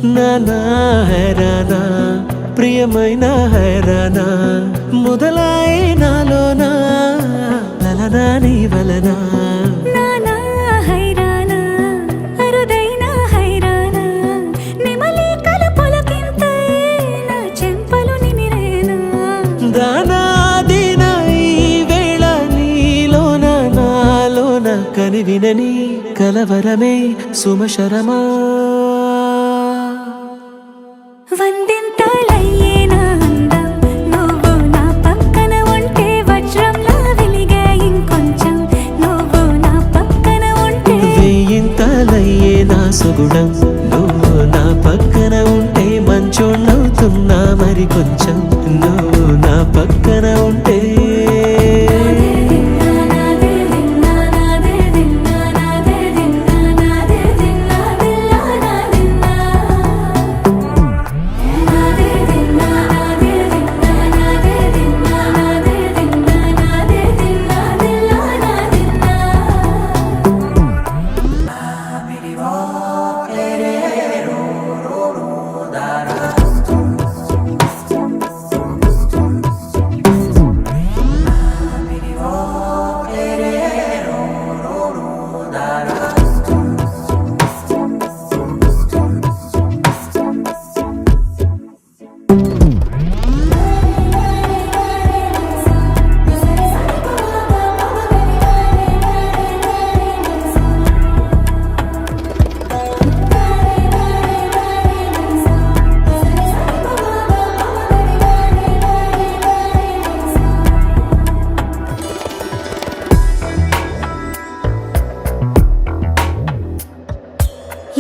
నానా హైరానా ప్రియమైన హైరానా మొదలాయి నాలోనా లలనా నీ వలనా నానా హైరానా అరుదైన హైరానా నెమలి కలుపులకింతై నా చెంపలు నిమిరేనా దానా దినా ఈ వేళ నీలోన నాలోన కనివినని కలవరమే సుమశరమా వందింతలయ్యేనా అందం నువ్వు నా పక్కన ఉంటే వజ్రంలా వెలిగే ఇంకొంచెం నువ్వు నా పక్కన ఉంటే వెయ్యింతలయ్యే నా సుగుణం నువ్వు నా పక్కన ఉంటే మంచోళ్ళవుతున్నా మరి కొంచెం నువ్వు నా పక్కన ఉంటే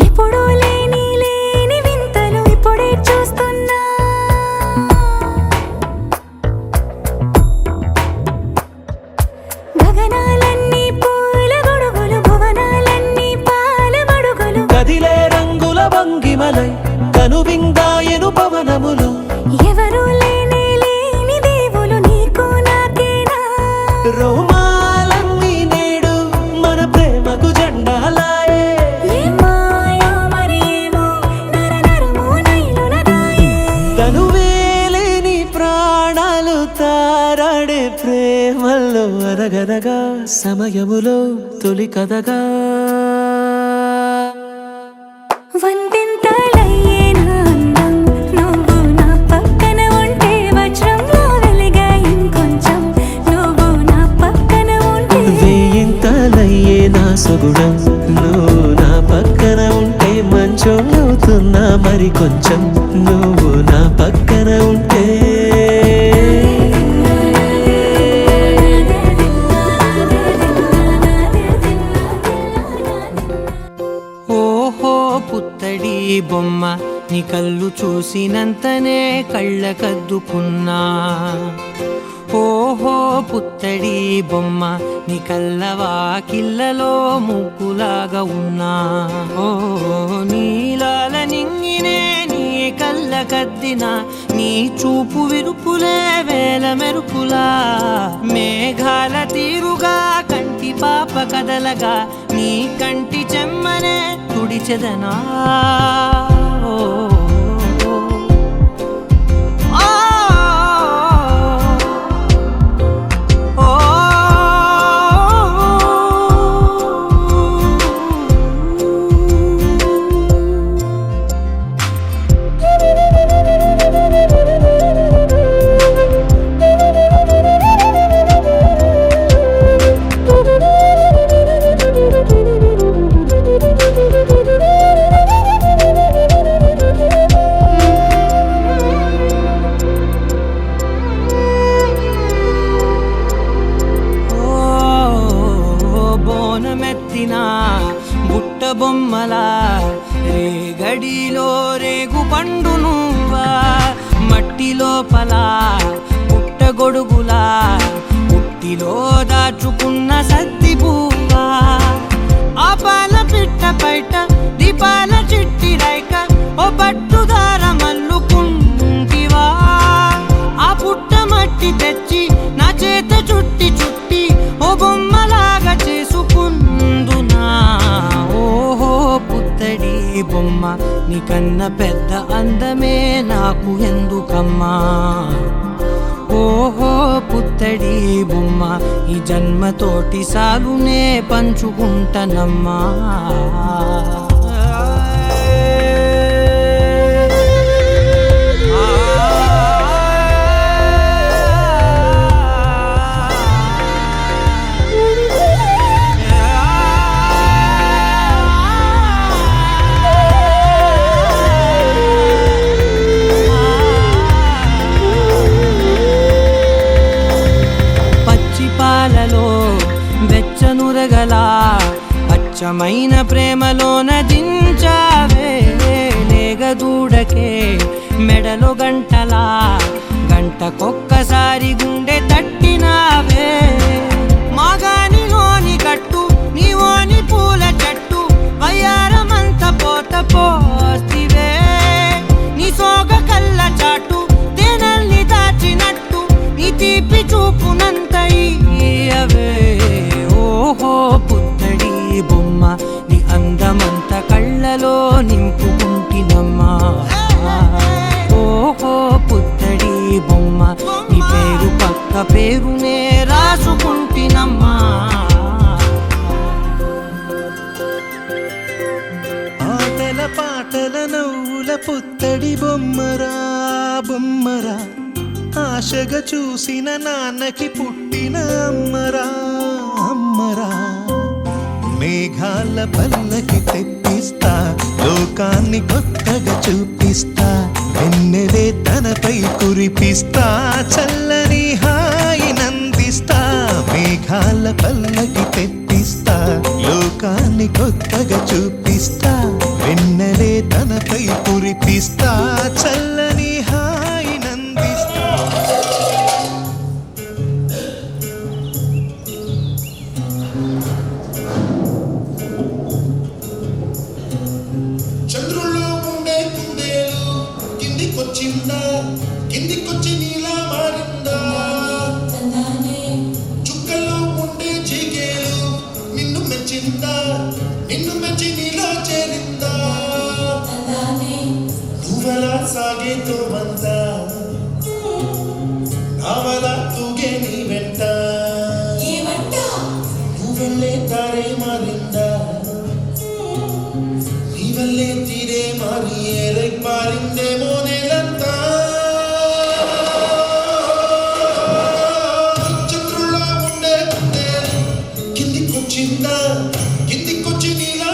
ఎప్పుడూ లేని వింతలు ఇప్పుడే చూస్తున్నా గగనాలన్నీ పూల గొడుగులు భువనాలన్నీ పాల మడుగులు కదిలే రంగుల భంగిమలై కనువిందాయను పవనములు ఎవరూ లేని దేవులు నీకు నాకేనా రోమాలన్నీ నేడు మన ప్రేమకు జెండాలాయే ఏమాయో మరేమో నరనరమో నైలునదాయే తనువేలేని ప్రాణాలు తారాడే ప్రేమల్లో అనగనగా సమయములో తొలి కథగా వందింతలయ్యేనా అందం నువ్వు నా పక్కన ఉంటే వజ్రంలా వెలిగే ఇంకొంచెం నువ్వు నా పక్కన ఉంటే వెయ్యింతలయ్యే నా సుగుణం నువ్వు నా పక్కన ఉంటే మంచోళ్ళవుతున్నా మరి కొంచెం నువ్వు నా పక్కన ఉంటే ఓహో పుత్తడి బొమ్మ నీ కళ్ళు చూసినంతనే కళ్ళకద్దుకున్నా ఓహో పుత్తడి బొమ్మ నీ కళ్ళవాకిళ్ళలో ముగ్గులాగా ఉన్నా ఓ నీలాల నింగినే నీ కళ్ళకద్దిన నీ చూపు విరుపులే వేల మెరుపులా మేఘాల తీరుగా కంటి పాప కదలగా నీ కంటి చెమ్మనే తుడిచెదనా పెట్టిన బుట్ట బొమ్మలా రేగడిలో రేగు పండు నువ్వా మట్టి లోపల పుట్టగొడుగులా పుట్టిలో దాచుకున్న సత్తి పువ్వా ఆ పాల పిట్ట బయట దీపాల చిట్టి రైక ఓ పట్టుదార మల్లుకుంటివా ఆ పుట్ట మట్టి తెచ్చి నా చేత చుట్టి చుట్టి ఓ బొమ్మలాగా చేసుకుందునా ఓహో పుత్తడి బొమ్మ నీకన్న పెద్ద అందమే నాకు ఎందుకమ్మా ఓహో పుత్తడి బొమ్మ ఈ జన్మతోటి సాలునే పంచుకుంటనమ్మా పాలలో వెచ్చనురగల అచ్చమైన ప్రేమలోన దించావే లేగదూడకే మెడలో గంటలా గంటకొక్కసారి గుండె తట్టినావే మాగానిలోని కట్టు నీవోని పూల చెట్టు వయ్యారమంత పోత పోస్తివే నీ సోగ కళ్ళ చాటు తేనల్ని దాచినట్టు నీ తీపి చూపునంత ఇయ్యవే ఓహో పుత్తడి బొమ్మ నీ అందమంత కళ్ళలో నింపుకుంటినమ్మా ఓహో పుత్తడి బొమ్మ నీ పేరు పక్క పేరునే రాసుకుంటినమ్మా ఆటల పాటల నవ్వుల పుత్తడి బొమ్మరా బొమ్మరా ఆశగా చూసిన నాన్నకి పుట్టిన అమ్మరా అమ్మరా మేఘాల పల్లకి తెప్పిస్తా లోకాన్ని కొత్తగా చూపిస్తా వెన్నెలే తనపై కురిపిస్తా చల్లని హాయినందిస్తా మేఘాల పల్లకి తెప్పిస్తా లోకాన్ని కొత్తగా చూపిస్తా వెన్నెలే తనపై కురిపిస్తా చల్లని హాయినందిస్తా చంద్రుల్లో ఉండే కుందేలు కిందికొచ్చిందా కిందికొచ్చి నీలా మారిందా చుక్కల్లో ఉండే జీగేలు నిన్ను మెచ్చిందా నిన్ను మెచ్చి నీలో చేరిందా నువ్వలా సాగేతో వందా నావలా తూగే నీ వెంట నువ్వెళ్ళే తారే మారిందా నీవల్లే తీరే మారి ఏరై మారిందేమో నేలంతా చంద్రుల్లో ఉండే కుందేలు కిందికొచ్చిందా కిందికొచ్చి నీలా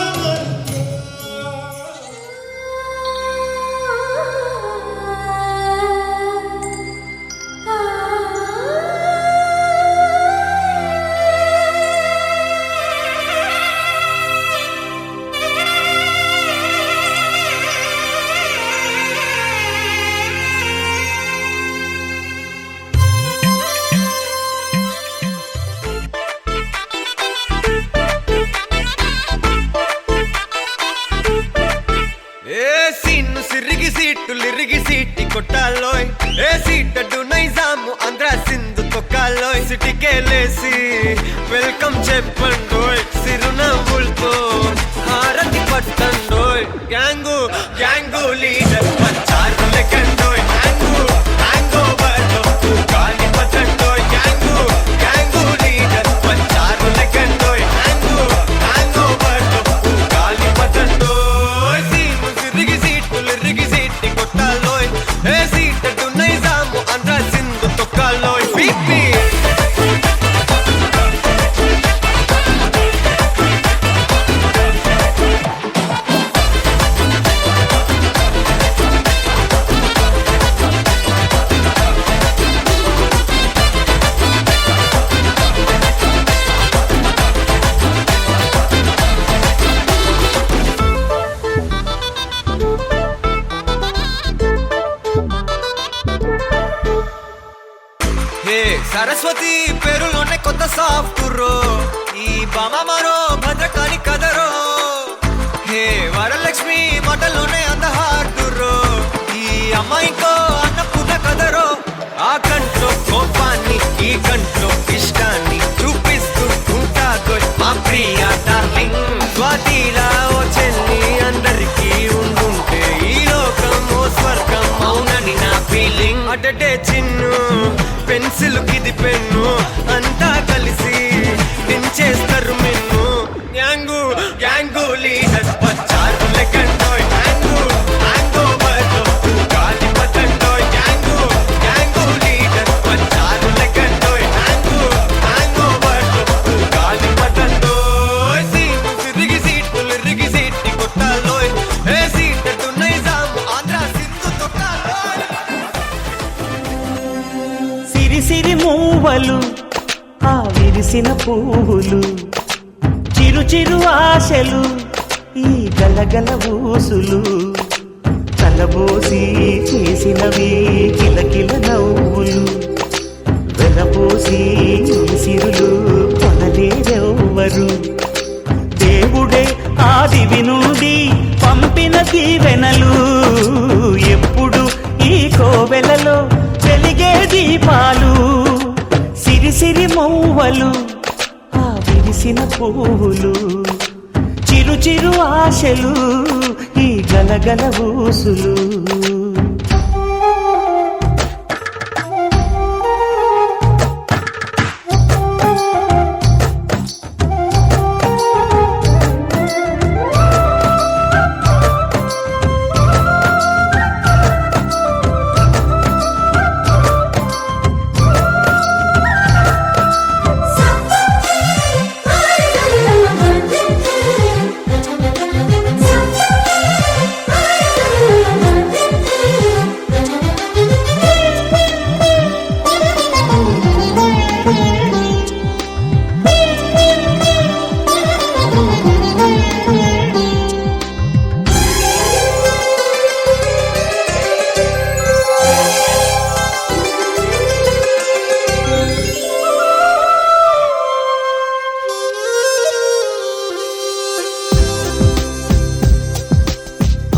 లిరిగి సీటి కొట్టాలోయ్ ఏ సీటడు నైజాము ఆంధ్ర సింధు తొక్కాలోయ్ సిటీకేలేసి వెల్కమ్ చెప్పండోయ్ సిరునవ్వులతో హారతి పట్టండోయ్ గ్యాంగు గ్యాంగు లీడర్ పంచారు లెక్కండోయ్ హ్యాంగు హ్యాంగ్ ఓవర్లో గాలి పట్టండోయ్ గ్యాంగు గ్యాంగు లీడర్ పంచారు లెక్కండోయ్ హ్యాంగు హ్యాంగ్ ఓవర్లో గాలి పట్టండోయ్ సీము సిరిగి సీటు లిరిగి సీటి కొట్టాలోయ్ ఏ సీటడు నైజాము ఆంధ్ర సింధు తొక్కాలోయ్ పీపీ సరస్వతి పేరులోనే కొత్త సాఫ్ట్రో ఈ బామ మరో భద్రకాళి కదరో హే వరలక్ష్మి మాటలోనే అంత హార్డురో ఈ అమ్మాయికో అన్నపూర్ణ కదరో ఆ కంట్లో కోపాన్ని ఈ కంట్లో ఇష్టాన్ని చూపిస్తూ ఉంటాదో మా ప్రియ డార్లింగ్ స్వాతిలా ఓ చెల్లి అందరికీ ఉండుంటే ఈ లోకం ఓ స్వర్గం అవునని నా ఫీలింగ్ అటటే చిన్ను పెన్సిల్ కిది పెన్ను అంతా కలిసి దించేస్తారు మెన్ను గ్యాంగు గ్యాంగు లీడర్ వచ్చారు లెక్కండోయ్ గ్యాంగు గ్యాంగు బర్లో గాలి పతండోయ్ గ్యాంగు గ్యాంగు లీడర్ వచ్చారు లెక్కండోయ్ గ్యాంగు గ్యాంగు బర్లో గాలి పతండోయ్ సీటు సిరిగి సీటి కొట్టాలోయ్ ఏ సీటు నైజాము ఆంధ్ర సింధు తొక్కాలోయ్ సిరి సిరి మూవలు ఆ విరిసిన పువ్వులు చిరు చిరు ఆశలు ఈ గలగల ఊసులు కలబోసి చేసినవి కిలకిల నవ్వులు వెలబోసి సిరులు కొనలేరెవ్వరు దేవుడే ఆదివి నుండి పంపిన దీవెనలు ఎప్పుడు ఈ కోవెలలో వెలిగే దీపాలు సిరి సిరి మౌవలు ఆ విరిసిన పువ్వులు చిరు చిరు ఆశలు ఈ గలగల ఊసులు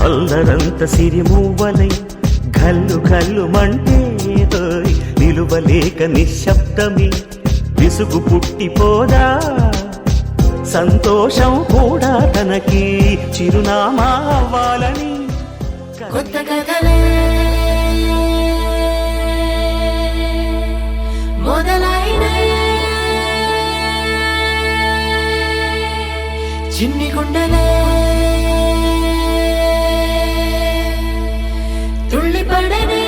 అల్లరంత సిరిమూవలై గల్లు గల్లు మంటేదోయ్ నిలువలేక నిశ్శబ్దమి విసుగు పుట్టిపోదా సంతోషం కూడా తనకి చిరునామా అవ్వాలని కొత్త కథలే మొదలైనయే చిన్ని గుండెలే తుళ్ళిపడనే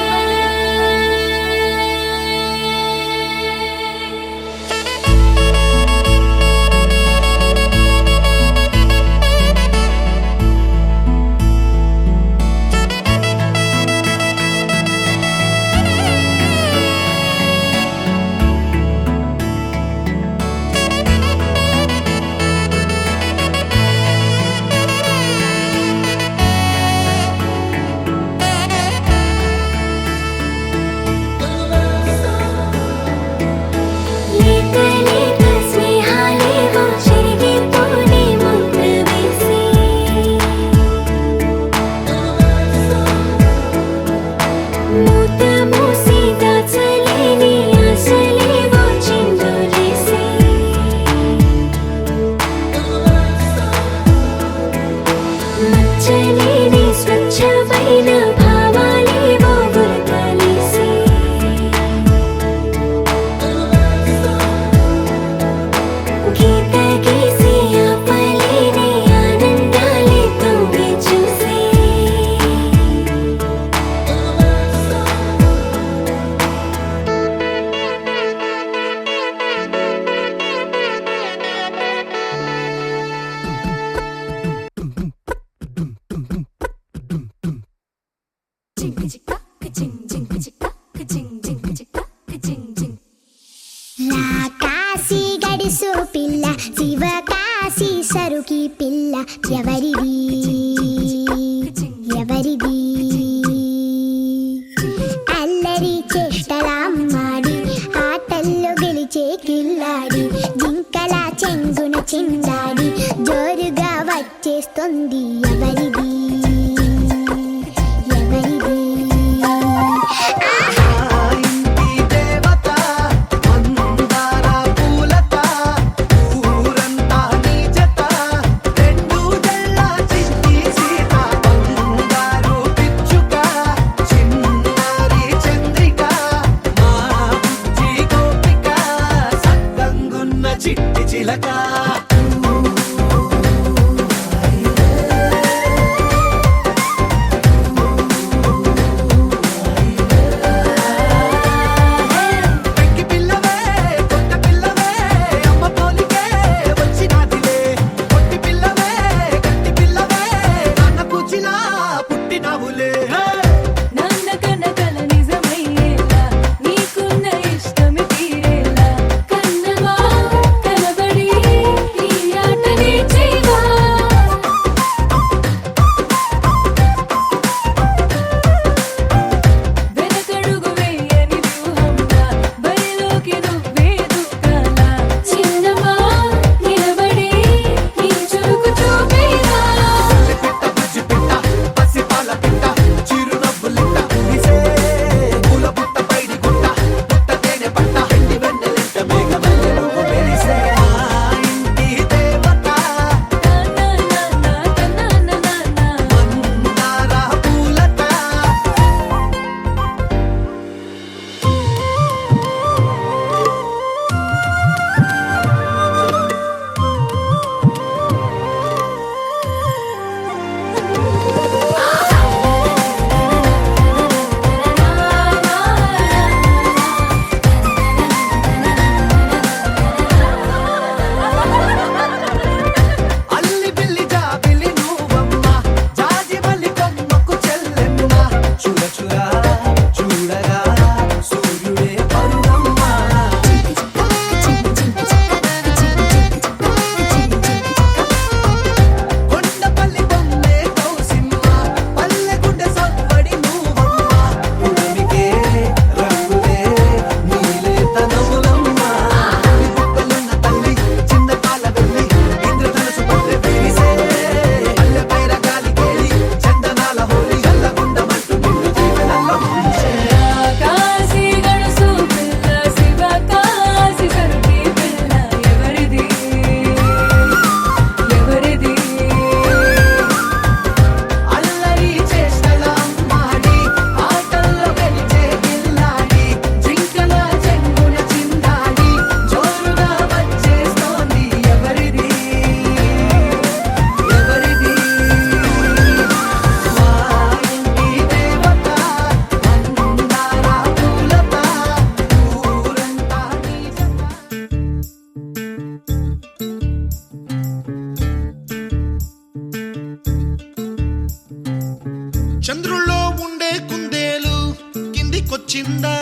కాశీ గడిసు పిల్ల శివ కాశీ సరుకి పిల్ల ఎవరిది ఎవరిది అల్లరి చేష్టలామాడి ఆటల్లో గెలి కిల్లాడి జింకల చెంగున చిందాడి జోరుగా వచ్చేస్తుంది ఎవరిది ఎవరిది చిట్టి చిలక పెంకి పిల్లవే కొత్త పిల్లవే అమ్మ పోలికే వచ్చినాదిలే కొట్టి పిల్లవే గట్టి పిల్లవే నాన్న కూచిలా పుట్టినావులే నాన్న కనకల నిజమయ్యేలా నీకున్న ఇష్టమి తీరేలా కన్నవా కనబడి ఈ ఆటని చేయవా వెనకడుగు వేయని వ్యూహంలా బరిలోకి నువ్వే దూకాలా చిన్నవా నిలబడి నీ చురుకు చూపేలా పిట్ట బుజ్జి పిట్ట పసి పాల పిట్ట చిరునవ్వులిట్ట నిసే పూల పుట్ట పైడి గుట్ట పుట్ట తేనె పట్ట ఎండి వెన్నెలిట్ట మేఘమల్లె నువ్వు మెరిసే మా ఇంటి దేవత మందార పూలత అల్లి బిల్లి జాబిలి నువ్వమ్మ జాజి మల్లి కొమ్మకు చెల్లెమ్మ చూడ చూడ చూడగా సూర్యుడే పరువమ్మ కొండపల్లి బొమ్మే కౌసిమ్మ పల్లె గుండె సవ్వడి నువ్వమ్మ పుడమికే రంగులే నీలేత నవ్వులమ్మ గుప్పలున్న తల్లి చిన్న పాల వెళ్ళి ఇంద్రధనుసు పట్ల విరిసే పల్లె పైర గాలి కేలి చందనాల హోలీ గల్లగుండమంటూ నిన్ను జీవనంలో ముంచే కాశీ గడుసు పిల్ల శివ కాశీ సరుకి పిల్ల ఎవరిది ఎవరిది అల్లరి చేష్టల అమ్మాడి ఆటల్లో గెలిచే గిల్లాడి జింకల చెంగున చిందాడి జోరుగా వచ్చేస్తోంది ఎవరిది ఎవరిది మా ఇంటి దేవత మందార పూలత ఊరంతా నీ జత చంద్రుల్లో ఉండే కుందేలు కిందికొచ్చిందా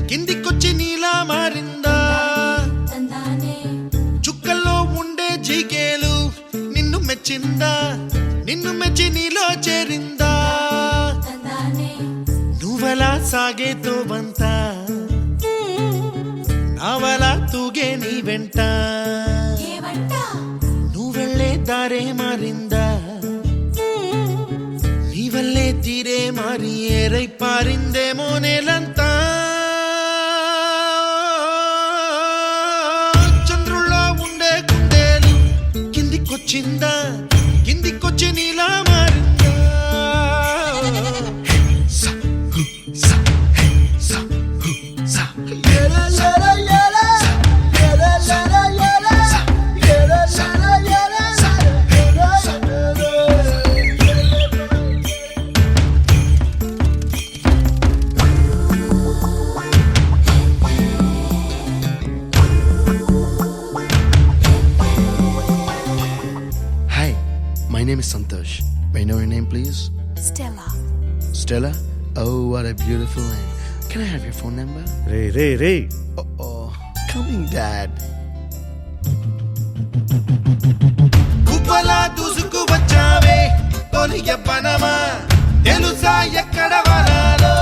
కిందికొచ్చి నీలా మారిందా తందానే చుక్కల్లో ఉండే జీకేలు నిన్ను మెచ్చిందా నిన్ను మెచ్చి నీలో చేరిందా తందానే నువ్వలా సాగేతో వంత నావలా తూగే నీ వెంట ఏమంట నువ్వెళ్ళే దారే మారిందా నీ వల్లే తీరే మారి ఏరై పారిందేమో నేలంతా చంద్రుల్లో ఉండే కుందేలు కిందికొచ్చిందా కిందికొచ్చి నీలా మారిందా సా, హు, సా, హే, సా, హు, సా. ఏల, ఏల, ఏల. ఏల, ఏల, ఏల. సా, ఏల, ఏల, ఏల. సా, ఏల, Hi, my name is Santosh. May I know your name, please? Stella. Stella? Oh, what a beautiful name. Can I have your phone number? Ray Oh, coming, Dad. కుప్పలా దూసుకు వచ్చావే తొలి ఎవ్వనమా తెలుసా ఎక్కడ వనాలో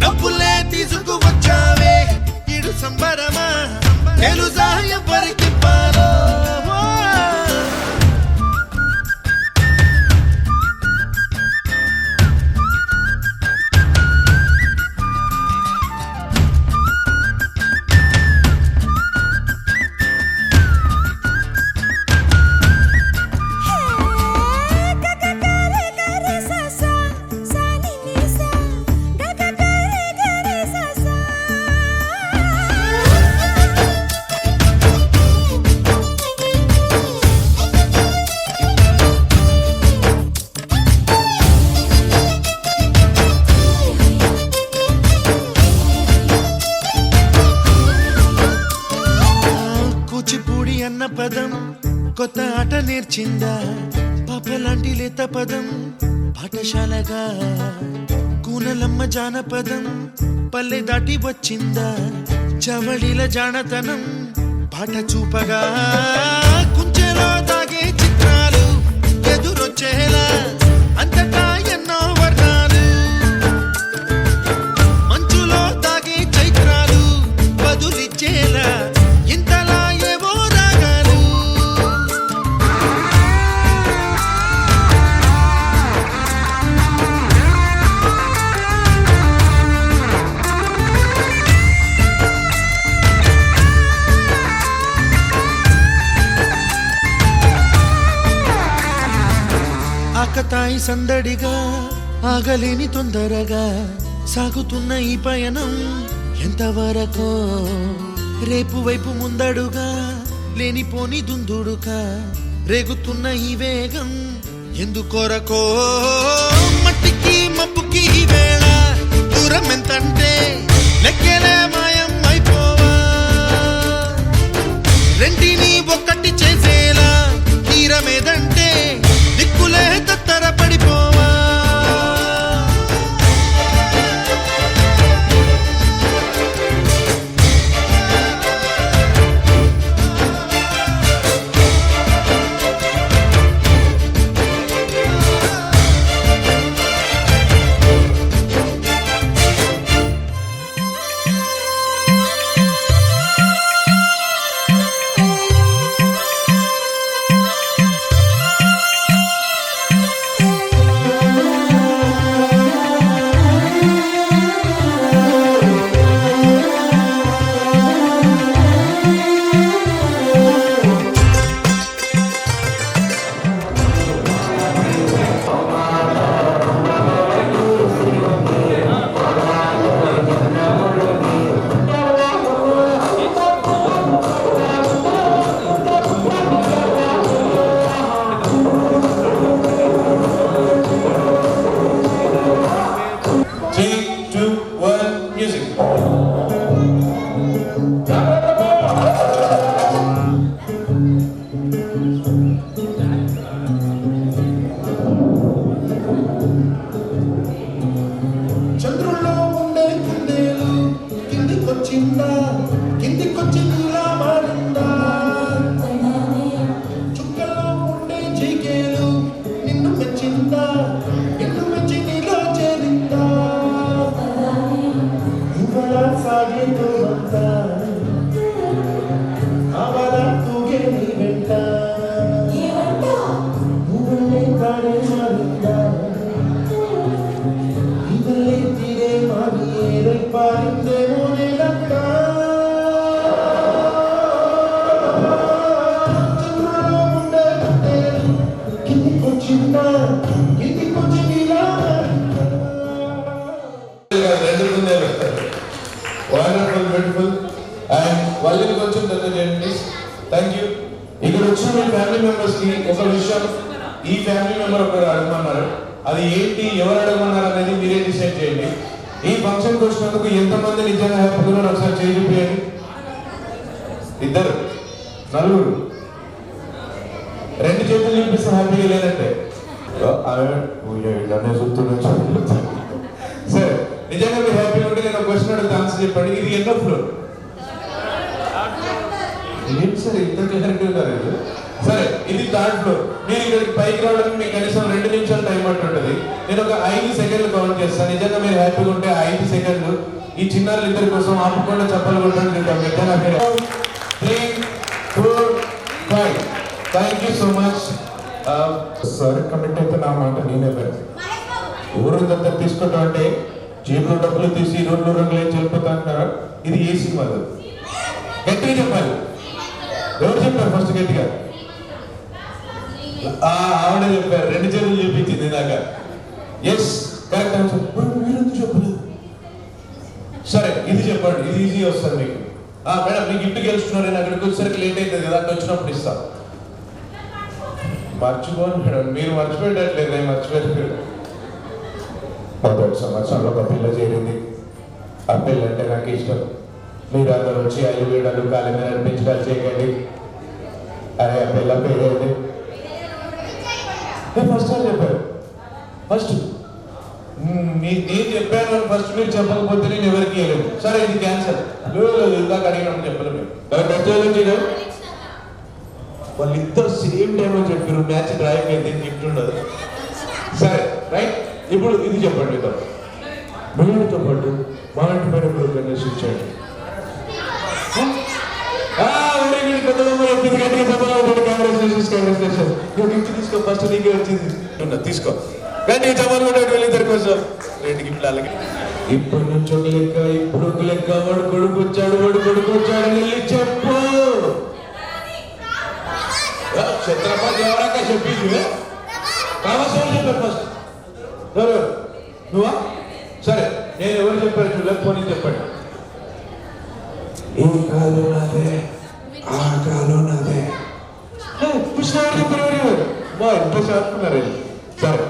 నవ్వులే తీసుకు వచ్చావే ఇడు తెలుసా ఎవరికి పాలో కూచిపూడి అన్న పదం కొత్త ఆట నేర్చిందా పాపలాంటి లేత పదం పాఠశాలగా కూనలమ్మ జానపదం పల్లె దాటి వచ్చిందా చవడిల జానతనం పాట చూపగా కుంచెలో దాగే చిత్రాలు ఎదురొచ్చేలా అంతటా ఎన్నో వర్ణాలు మంచులో దాగే చైత్రాలు బదులిచ్చేలా ఇంతలా ఏవో రాగాలు ఆకతాయి సందడిగా ఆగలేని తొందరగా సాగుతున్న ఈ పయనం ఎంతవరకో రేపు వైపు ముందడుగా లేనిపోని దుందుడుగా రేగుతున్న ఈ వేగం ఎందుకొరకో మట్టికి మబ్బుకి ఈ వేళ దూరం ఎంతంటే లెక్కలే మాయం అయిపోవా రెంటిని ఒక్కటి చేసేలా తీరమేదంటే దిక్కులే తత్తర పడిపోవా చంద్రుల్లో ఉండే కుందేలు కిందికొచ్చిందా కిందికొచ్చి నీలా మారిందా చుక్కల్లో ఉండే చీకేలు నిన్ను మెచ్చిందా నిన్ను మెచ్చి నీలో చేరిందా ఇవాళ సాగే తోమంతా ఆవాల తూగే నీ వెంట నువ్వులే తాడే మారిందా ఇవల్లే తీరే మానియేరై పారిందేమో నేలంతా చంద్రుల్లో ఉండే కుందేలు కిందికొచ్చిందా కిందికొచ్చి నీలా రెండు కుందేలు వండర్ఫుల్ బ్యూటిఫుల్ అండ్ వాళ్ళకి కొంచెం దగ్గర చేయండి ప్లీజ్. Thank you. ఇక్కడ వచ్చిన మీ ఫ్యామిలీ మెంబర్స్ కి ఒక విషయం ఈ ఫ్యామిలీ మెంబర్ ఒకరు అడగమన్నారు, అది ఏంటి ఎవరు అడగమన్నారు అనేది మీరే డిసైడ్ చేయండి. ఈ ఫంక్షన్కి వచ్చినందుకు ఎంతమంది నిజంగా హ్యాపీగా ఉన్నారు ఒకసారి చేయి చూపించండి. ఇద్దరు నలుగురు రెండు చేతులు చూపిస్తే హ్యాపీగా లేదంటే సరే నిజంగా మీరు హ్యాపీగా ఉంటే నేను క్వశ్చన్ అడిగితే ఆన్సర్ చెప్పండి. ఇది ఎన్నో ఫ్లోర్? ఏంటి సార్ ఇంత క్లారిటీ ఉన్నారు ఇది? సరే ఇది థర్డ్ ఫ్లోర్. మీరు ఇక్కడికి పైకి రావడానికి మీకు కనీసం 2 నిమిషాలు టైం పట్టుంటుంది. నేను ఒక 5 సెకండ్లు కౌంట్ చేస్తాను. నిజంగా మీరు హ్యాపీగా ఉంటే 5 సెకండ్లు ఈ చిన్నారులు ఇద్దరి కోసం ఆపకుండా చెప్పలు కొట్టండి. You so much. Sir commit అయితే నా మాట నేనే ఊరు దగ్గర తీసుకోవటం అంటే జేబులో డబ్బులు తీసి రెండు రంగులు ఏం చెల్లిపోతా అంటారా? ఇది ఏ సినిమా కాదు. గట్టిగా చెప్పాలి. ఎవరు చెప్పారు ఫస్ట్ గట్టిగా? ఆవిడ చెప్పారు. రెండు జేబులు చూపించింది ఇందాక. Yes correct answer. మీరెందుకు చెప్పలేదు? సరే ఇది చెప్పండి, ఇది ఈజీ వస్తుంది మీకు. మేడం మీ గిఫ్ట్ గెలుస్తున్నారు, నేను అక్కడికి వచ్చేసరికి లేట్ అవుతుంది కదా, అక్కడ వచ్చినప్పుడు ఇస్తా. మర్చిపోను మేడం, మీరు మర్చిపోయేటట్లేదు, నేను మర్చిపోయాను. మొదటి సంవత్సరంలో ఒక పిల్ల చేరింది. ఆ పిల్ల అంటే నాకు ఇష్టం. మీరు అందరూ వచ్చి 5 వేడలు కాలి మీద నడిపించడాలు చేయకండి. అరే ఆ పిల్ల పేరేంటి? ఫస్ట్ సార్ చెప్పారు. ఫస్ట్ నేను చెప్పాను ఫస్ట్, మీరు చెప్పకపోతే నేను ఎవరికి వెళ్ళలేదు. సరే ఇది క్యాన్సర్. లేదు ఇందాక అడిగినప్పుడు చెప్పలేదు. వాళ్ళిద్దరు సేమ్ టైంలో చెప్పారు. మ్యాచ్ డ్రాయింగ్ అయితే గిఫ్ట్ ఉండదు. సరే రైట్, ఇప్పుడు ఇది చెప్పండి. మీతో పాటు మా ఇంటి పేరు నిర్దేశించండి. తీసుకో ఫస్ట్, నీకే వచ్చింది. తీసుకో కానీ జవాన్ వెళ్ళిద్దరి కోసం 2 గిఫ్ట్లు అలాగే. ఇప్పటి నుంచి ఒక లెక్క, ఇప్పుడు ఒక లెక్క. వాడు కొడుకు వచ్చాడు, వెళ్ళి చెప్పు. ఛత్రపతి ఎవరాక చెప్పింది కావాల్సిన చెప్పారు ఫస్ట్. నువ్వా? సరే నేను ఎవరు చెప్పారు చూడకపోని చెప్పండి. ఈ కాలం నాదే, ఆ కాలం నాదే. ఎంత షార్పున్నారు. సరే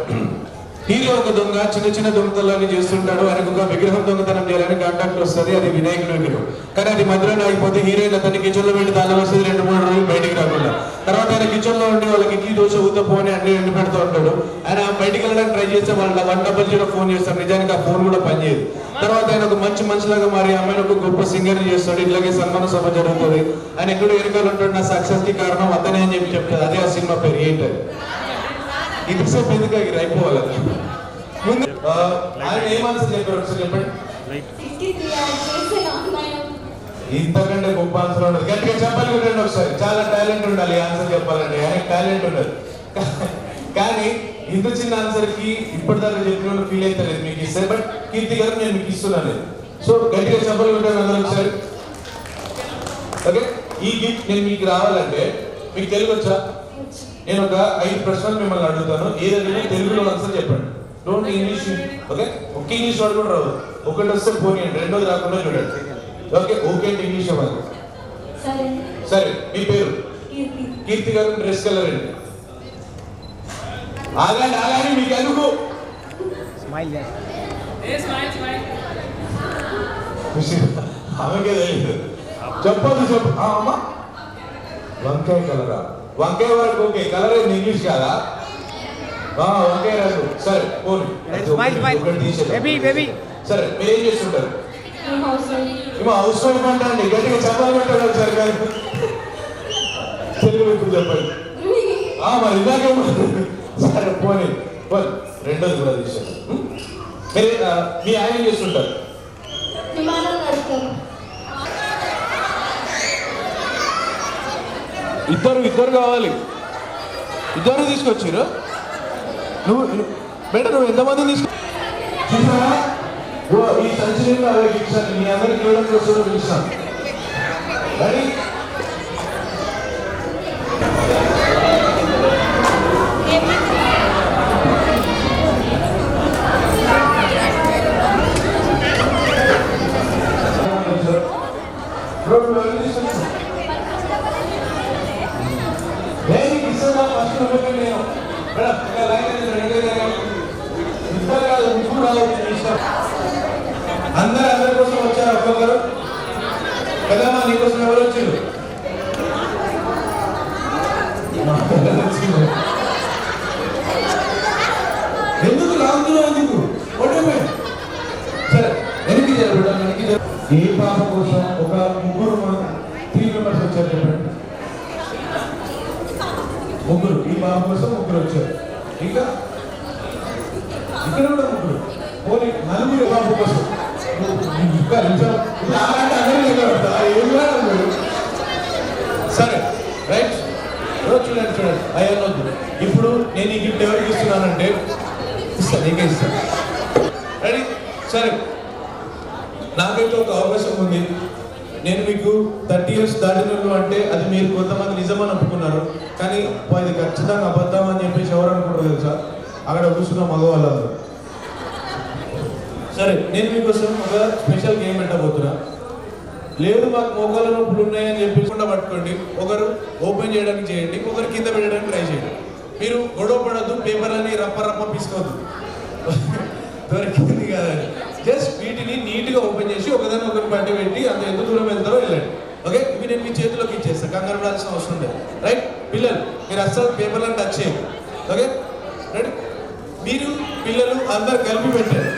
హీరో ఒక దొంగ చిన్న దొంగతనాన్ని చేస్తుంటాడు. ఆయనకు ఒక విగ్రహం దొంగతనం చేయాలని కాంటాక్ట్ వస్తుంది. అది వినాయకుడి విగ్రహం. కానీ అది మధ్యలో ఆగిపోతే హీరోయిన్ అతన్ని కిచెన్ లో పెట్టి తాళం వస్తుంది. 2-3 రోజులు బయటికి రాకుండా. తర్వాత ఆయన కిచెన్ లో ఉండి వాళ్ళకి ఇడ్లీ దోశ ఊతపో అని అన్ని ఎండి పెడుతూ ఉంటాడు. ఆయన బయటికి వెళ్ళడానికి ట్రై చేస్తే వాళ్ళ 100 ఫోన్ చేస్తాడు. నిజానికి ఆ ఫోన్ కూడా పనిచేయదు. తర్వాత ఆయన ఒక మంచి మనిషిలాగా మారి అమ్మాయిని ఒక గొప్ప సింగర్ చేస్తాడు. ఇట్లాగే సన్మాన సభ జరుగుతుంది. ఆయన ఎక్కడో ఎరుకలు ఉంటాడు. నా సక్సెస్ కి కారణం అతనే అని చెప్పి చెప్తాడు. అదే ఆ సినిమా పేరు ఏంటది? ఇంతసేపు ఎందుకు ఆగి అయిపోవాలి. ముందు ఆయన ఏం ఆన్సర్ చెప్పారు ఒకసారి చెప్పండి. ఇంతకంటే గొప్ప ఆన్సర్ ఉండదు. గట్టిగా చెప్పాలి వినండి ఒకసారి. చాలా టాలెంట్ ఉండాలి ఆన్సర్ చెప్పాలంటే. ఆయనకి టాలెంట్ ఉండదు. కానీ ఇంత చిన్న ఆన్సర్ కి ఇప్పటిదాకా చెప్పిన ఫీల్ అయితే లేదు మీకు ఇస్తే. బట్ కీర్తి గారు నేను మీకు ఇస్తున్నాను. సో గట్టిగా చెప్పాలి వింటాను అందరూ ఒకసారి. ఓకే, ఈ గిఫ్ట్ నేను మీకు రావాలంటే మీకు తెలుగు వచ్చా? నేను ఒక 5 ప్రశ్నలు మిమ్మల్ని అడుగుతాను. ఏదైనా తెలుగులో ఆన్సర్ చెప్పండి. Don't English. ఓకే, ఒక్క ఇంగ్లీష్ వాడు కూడా రాదు. ఒకటి వస్తే పోనీయండి, రెండోది రాకుండా చూడండి. ఓకే ఓకే అంటే ఇంగ్లీష్ అవ్వాలి. సరే మీ పేరు? కీర్తి గారు. డ్రెస్ కలర్ ఏంటి? ఆగాని మీకు ఎందుకు ఆమెకే తెలియదు. చెప్పదు చెప్పు. అమ్మా వంకాయ కలరా? వంకాయ వరకు ఓకే, కలర్ ఏంది ఇంగ్లీష్ కాదా? వంకాయ రంగు. సరే పోనీ. సరే మీరు ఏం చేస్తుంటారు? హౌస్ వైఫ్ అంటే అండి. గట్టిగా చెప్పాలి పెట్టాడు ఒకసారి. కానీ తెలుగు ఇప్పుడు చెప్పండి. మరి ఇలాగే సరే పోనీ. రెండోది కూడా తీసారు. మీరు మీ ఆయన చేస్తుంటారు? ఇద్దరు కావాలి. ఇద్దరు తీసుకొచ్చారు. నువ్వు ఎంతమంది తీసుకు ఈ సంచలనంలో అదే పిలిచాను. మీ అందరికి కేవలం కోసం పిలుస్తాను. రెడీ? అందరి కోసం వచ్చారు ఒక్కొక్కరు కదమ్మా. నీకోసం ఎవరు వచ్చారు? ఎందుకు లాగుతున్నావు? ఎందుకు కొట్టమే? సరే వెనక్కి జరగడం. ఏ పాప కోసం ఒక 3 మెంబర్స్ వచ్చారు చెప్పండి. 3. ఈ పాప కోసం 3 వచ్చారు. ఇంకా ఇక్కడ కూడా 3. పోనీ 4 పాప కోసం. సరే రైట్. చూడండి కానీ ఇది ఖచ్చితంగా అబద్ధం అని చెప్పేసి ఎవరు అనుకుంటారు తెలుసా? అక్కడ కూర్చున్న మగవాళ్ళందరూ. సరే, నేను మీకోసం ఒక స్పెషల్ గేమ్ పెట్టబోతున్నా. లేదు మాకు మోకాళ్ళ నొప్పులు ఉన్నాయని చెప్పకుండా పట్టుకోండి, ఒకరు ఓపెన్ చేయడానికి చేయండి, ఒకరు కింద పెట్టడానికి ట్రై చేయండి. మీరు గొడవ పడద్దు, పేపర్లని రప్ప పీసుకోవద్దు, దొరికింది కదని. జస్ట్ వీటిని నీట్గా ఓపెన్ చేసి ఒకదాన్ని ఒకరిని పట్టి పెట్టి అంత ఎంత దూరం వెళ్తారో వెళ్ళండి. ఓకే, ఇవి నేను మీ చేతిలోకి ఇచ్చేస్తాను, కంగారు పడాల్సిన అవసరం లేదు. రైట్ పిల్లలు, మీరు అస్సలు పేపర్లను టచ్ చేయండి. ఓకే రైట్, మీరు పిల్లలు అందరు కలిపి పెట్టారు.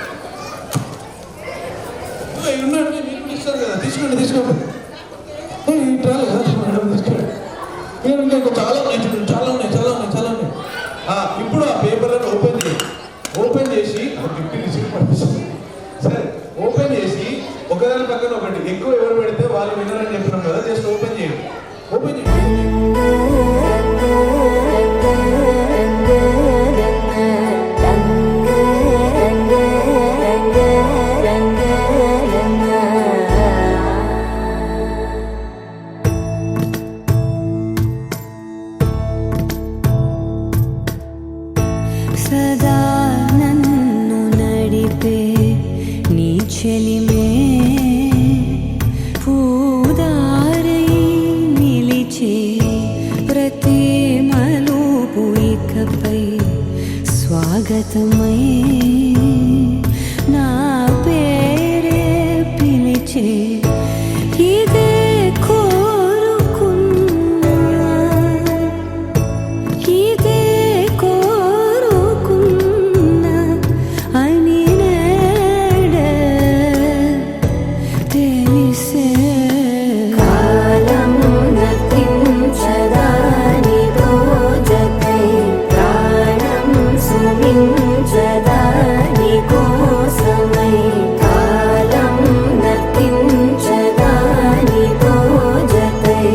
ఉన్నాడు మీకు ఇస్తారు కదా, తీసుకోండి తీసుకోండి. రాలేదు కదా మేడం, తీసుకోండి. ఇంకా చాలా ఉన్నాయి చాలా ఉన్నాయి చాలా ఉన్నాయి చాలా ఉన్నాయి. ఇప్పుడు ఆ పేపర్లను ఓపెన్ చేసి సరే ఓపెన్ చేసి ఒకదాని పక్కన ఒకటి ఎక్కువ ఎవరు పెడితే వాళ్ళు వినరని చెప్పినాం కదా, జస్ట్ ఓపెన్ చేయండి. ఓపెన్ చేయండి. సదా నన్ను నడిపే నీ చెలిమే పూదారై నిలిచే ప్రతి మలుపు ఇకపై స్వాగతమై నా పేరే పిలిచే ఇదే కోరుకున్నా ఇదే కోరుకున్నా అని నేడే తెలిసే కాలం నతించదాని రోజకై ప్రాణం సుమించదాని కోసమై కాలం నతించదాని రోజకై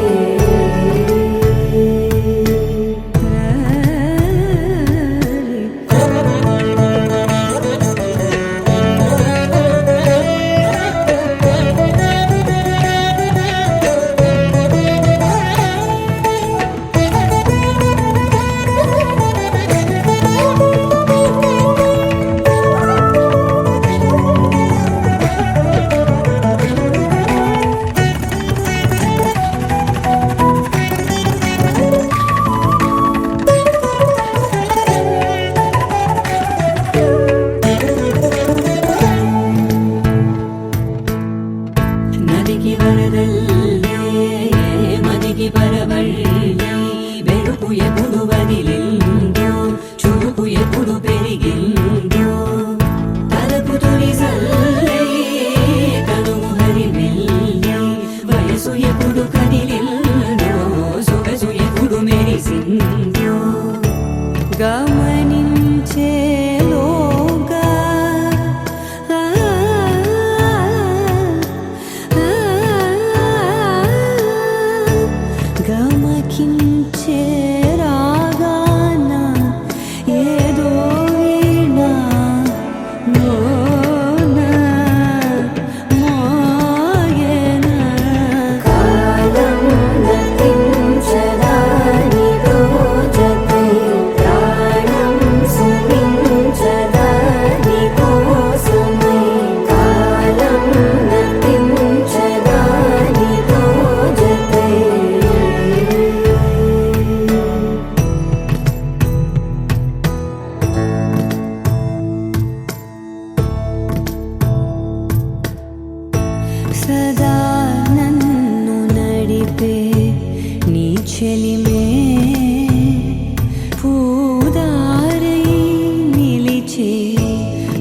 నదికి వరదల్లే మదికి పరవళ్ళే వెలుపు ఎప్పుడు వదిలిందో చురుకు ఎప్పుడు పెరిగిందో తలపు తొలి సల్లే కనుము హరిమెల్లే వయసు ఎప్పుడు కదిలిందో సొగసు ఎప్పుడు మెరిసిందో గమనించేలోగా గమకించే రాగాన ఏదో వీణా మోగేనా కాలం నతించదాని రోజకై ప్రాణం సుమించదాని కోసమై కాలం నతించదాని రోజకై సదా నన్ను నడిపే నీ చెలిమే పూదారై నిలిచే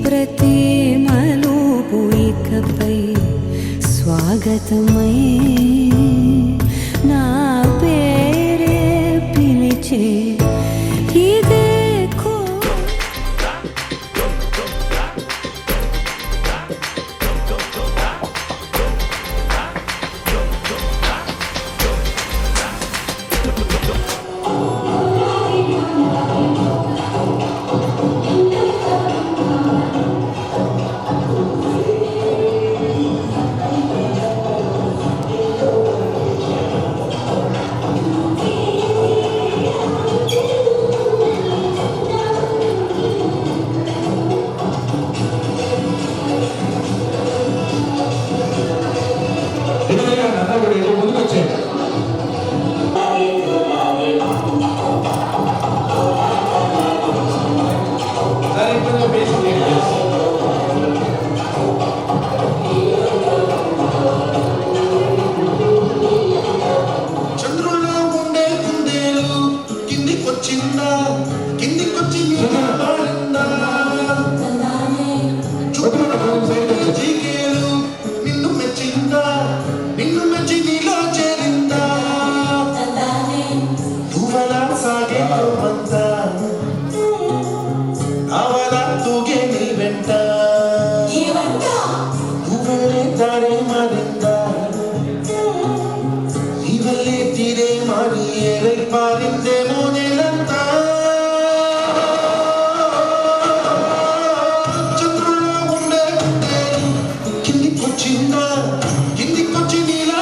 ప్రతి మలుపు ఇకపై స్వాగతమై నా పేరే పిలిచే ఇదే పారిందేమో నేలంతా చంద్రుల్లో ఉండే కిందికొచ్చిందా కిందికొచ్చి నీలా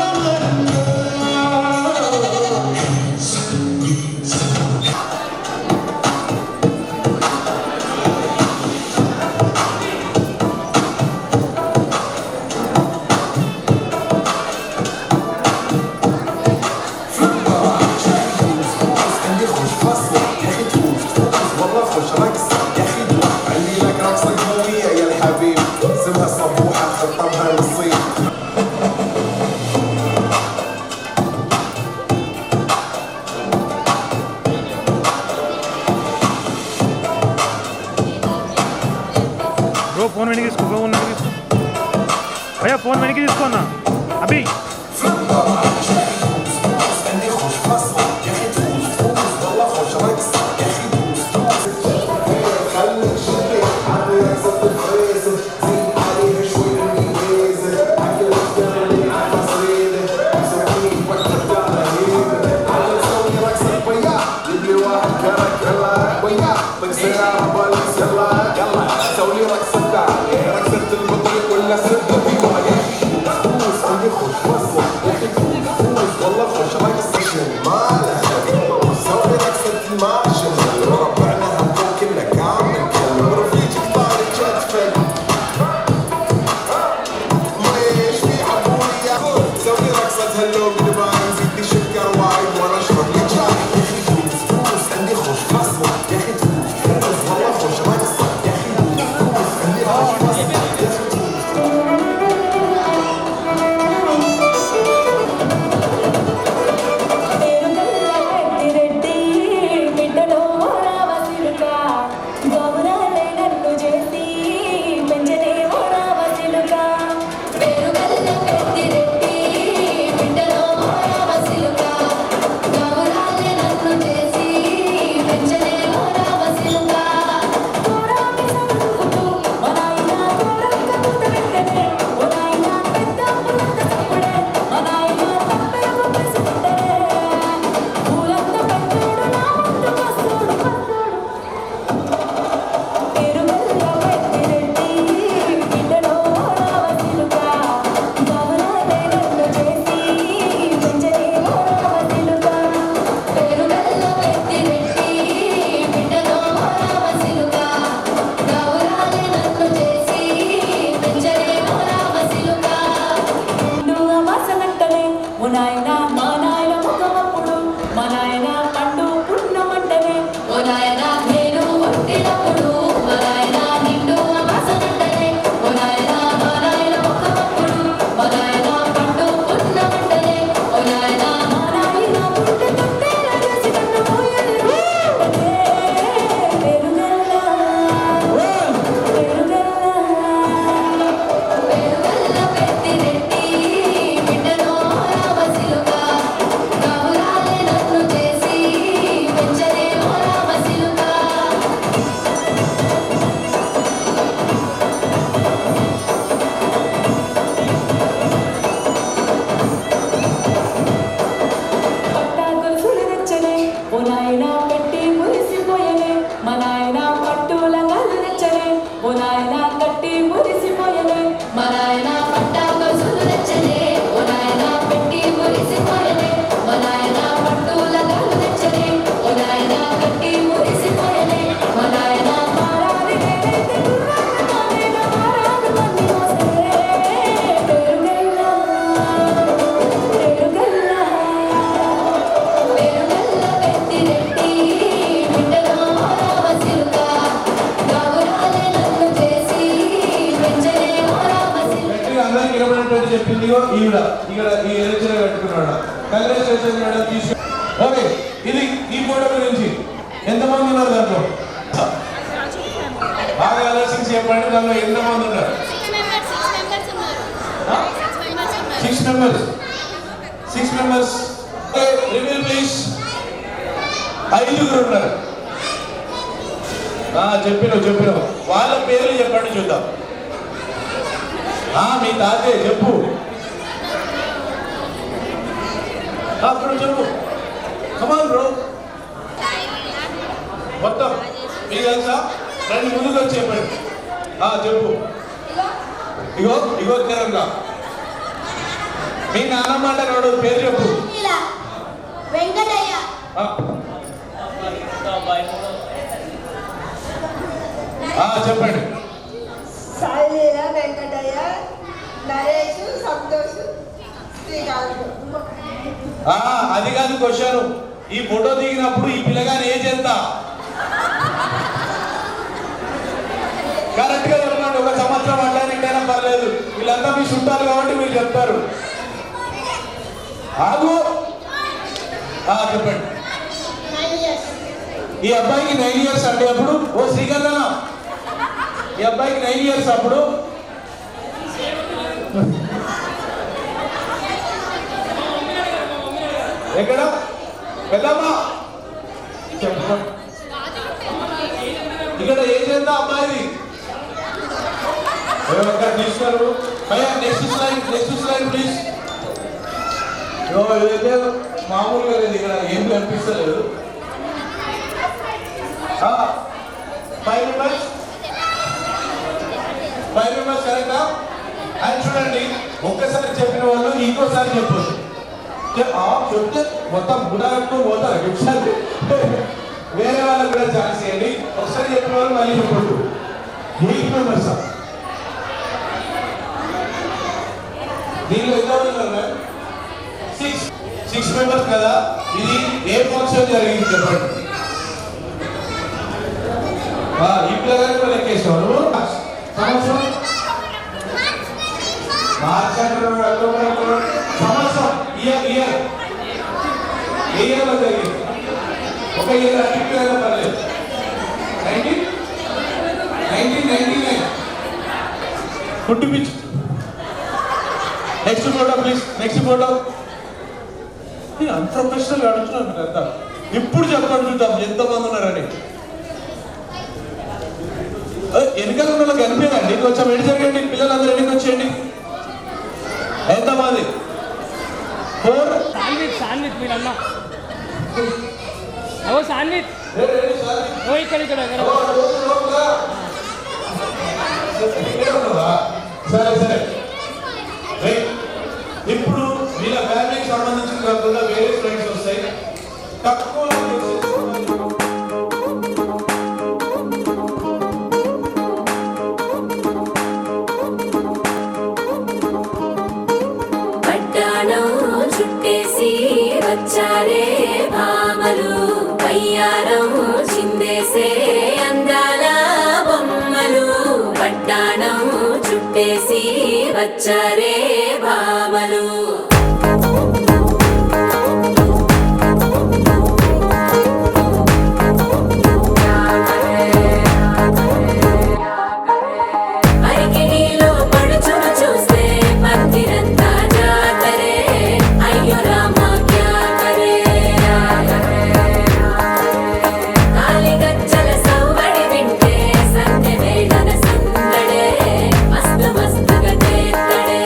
బ్రో ఫోన్ వెనక్కి తీసుకో, ఫోన్ వెనక్కి తీసుకో భయ్యా, ఫోన్ వెనక్కి తీసుకో అన్న అభి. ఓకే, ఇది ఈ ఫోటో గురించి ఎంతమంది ఉన్నారు దాంట్లో? బాగా ఆలోచించి చెప్పండి, దాంట్లో ఎంతమంది ఉన్నారు? 6 members. 6 members. Reveal please. 5 ఉన్నారు. చెప్పినావు వాళ్ళ పేర్లు చెప్పండి చూద్దాం. మీ తాతే చెప్పు. అప్పుడు చెప్పు. కమాన్ బ్రో. మొత్తం మీకు తెలుసా? రండి ముందుకు వచ్చి చెప్పండి. చెప్పు. ఇగో ఇగో తెరంగా మీ నాన్నమ్మ అంటారు, పేరు చెప్పు. వెంకటయ్య. చెప్పండి. సాయిలీల, వెంకటయ్య, నరేష్, సంతోష్, శ్రీకాంత్. అది కాదు క్వశ్చన్. ఈ ఫోటో దిగినప్పుడు ఈ పిల్లగాని ఏజ్ ఎంత? కరెక్ట్ గా చెప్పండి. 1 సంవత్సరం అట్లానికైనా పర్లేదు, వీళ్ళంతా మీ చుట్టాలు కాబట్టి మీరు చెప్తారు. ఆగు. చెప్పండి. ఈ అబ్బాయికి 9 years అండి. అప్పుడు ఓ శ్రీగంధన, ఈ అబ్బాయికి 9 years అప్పుడు. ఎక్కడ పెద్దమ్మా చెప్పండి. ఇక్కడ ఏం చేద్దాం అబ్బాయిది? తీసుకున్నారు. Next slide please. ఇదైతే మామూలుగా లేదు, ఇక్కడ ఏం కనిపిస్తలేదు. 5 మెంబర్స్ కరెక్టా? అని చూడండి, ఒక్కసారి చెప్పిన వాళ్ళు ఇంకోసారి చెప్పొచ్చు. చెప్తే మొత్తం గుడాలతో పోతారు. ఒకసారి వేరే వాళ్ళకి కూడా ఛాన్స్ ఇవ్వండి. ఒకసారి చెప్పిన వాళ్ళు మళ్ళీ చెప్పొద్దు. 8 మెంబర్స్. దీనిలో ఎంత? 6 మెంబర్స్ కదా. ఇది ఏ ఫంక్షన్ జరిగింది చెప్పండి. ఈ పిల్లగాని కూడా లెక్కేసావు నువ్వు. సంవత్సరం మార్చి సంవత్సరం ఇయర్ లో జరిగింది. ఒక ఇయర్ అట్టిగా పర్లేదు. 1999 పుట్టిపించు. Next photo please. Next photo. అంత ప్రశ్నలు అడుగుతున్నాను మీరంతా. ఇప్పుడు చెప్పండి చూద్దాం ఎంతమంది ఉన్నారని. వెనుకలు ఉన్న వాళ్ళకి కనిపించండి. కొంచెం ఎడి జరగండి. పిల్లలందరూ ఎన్నికి వచ్చేయండి. ఎంతమంది? 4. సాన్విత్ మీరన్నా సాన్విత్ ఇక్కడ సరే సరే. ఇప్పుడు వీళ్ళ ఫ్యామిలీకి సంబంధించిన కాకుండా వేరే ఫ్రెండ్స్ వస్తాయి. తక్కువ చుట్టేసి వచ్చారే భామలు, పయ్యారం చిందేసే అందాల బొమ్మలు. పట్టాణం చుట్టేసి వచ్చారే భామలు. అరికిడిలో పడుచును చూస్తే పందిరంతా జాతరే. అయ్యో రామా క్యా కరే. కాలిగజ్జల సవ్వడి వింటే సంధ్య వేళన సందడే. మస్తు మస్తుగా చేత్తడే.